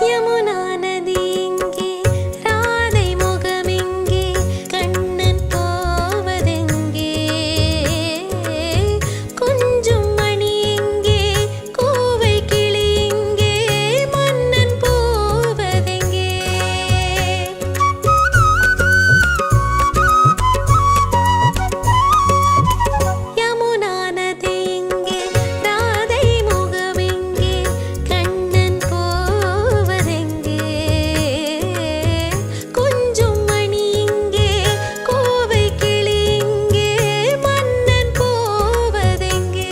யமுனா நதி எங்கே ராதை முகம் எங்கே கண்ணன் போவதெங்கே கொஞ்சம் மணி எங்கே கோவை கிளி எங்கே மன்னன் போவதெங்கே யமுனா நதி எங்கே ராதை முகம் எங்கே கண்ணன் போவதெங்கே கொஞ்சம் மணி எங்கே கோவை கிளி எங்கே மன்னன் போவதெங்கே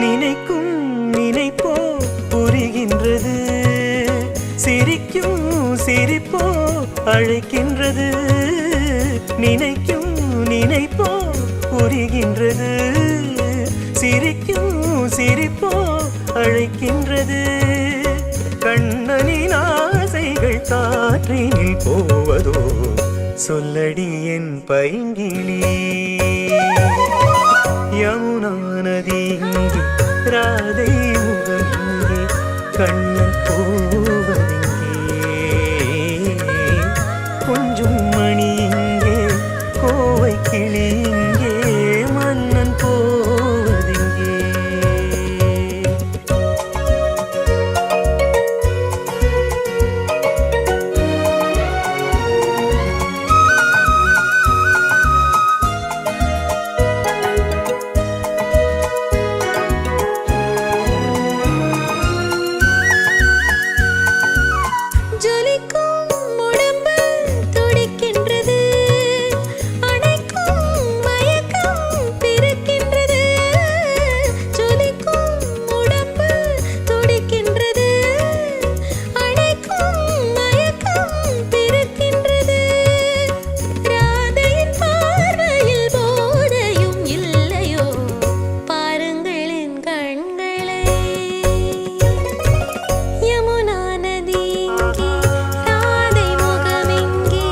நினைக்கும் நினைப்போ புரிகின்றது சிரிக்கும் சிரிப்போ அழைக்கின்றது நினைக்கும் நினைப்போ புரிகின்றது சிரிக்கும் சிரிப்போ அழைக்கின்றது கண்ணனின் ஆசைகள் காற்றினில் போவதோ சொல்லடி என் பைங்கிளி யமுனா நதி இங்கே ராதை முகம் இங்கே கண்ணன் போவதெங்கே கொஞ்சம் மணி இங்கே கோவை கிளி இங்கே மன்னன் போவதெங்கே ஜொலிக்கும் உடம்பு துடிக்கின்றது அணைக்கும் மயக்கம் பிறக்கின்றது ஜொலிக்கும் உடம்பு துடிக்கின்றது அணைக்கும் மயக்கம் பிறக்கின்றது ராதையின் பார்வையில் போதையும் இல்லையோ பாருங்கள் என் கண்களை யமுனா நதி எங்கே ராதை முகம் எங்கே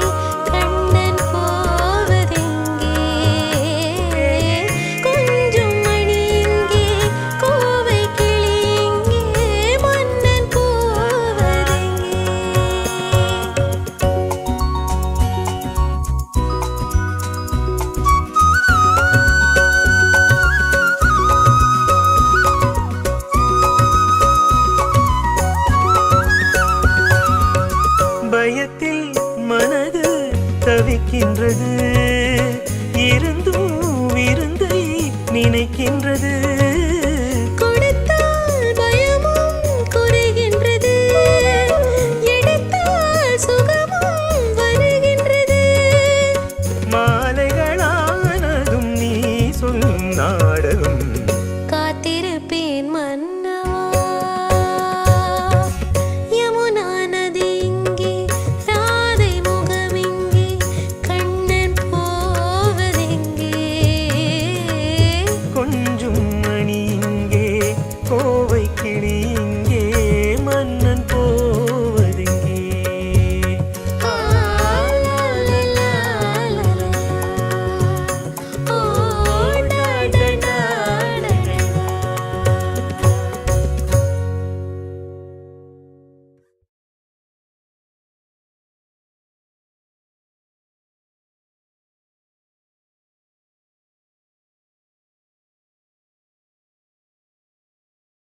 கண்ணன் போவதெங்கே கொஞ்சம் மணி எங்கே கோவை கிளி எங்கே மன்னன் போவதெங்கே பயத்தில் மனது தவிக்கின்றது இருந்தும் விருந்தை நினைக்கின்றது கொடுத்தால் பயமும் குறைகின்றது எடுத்தால் சுகமும் வருகின்றது மாலைகளானதும் நீ சொல்லும் நாடகம்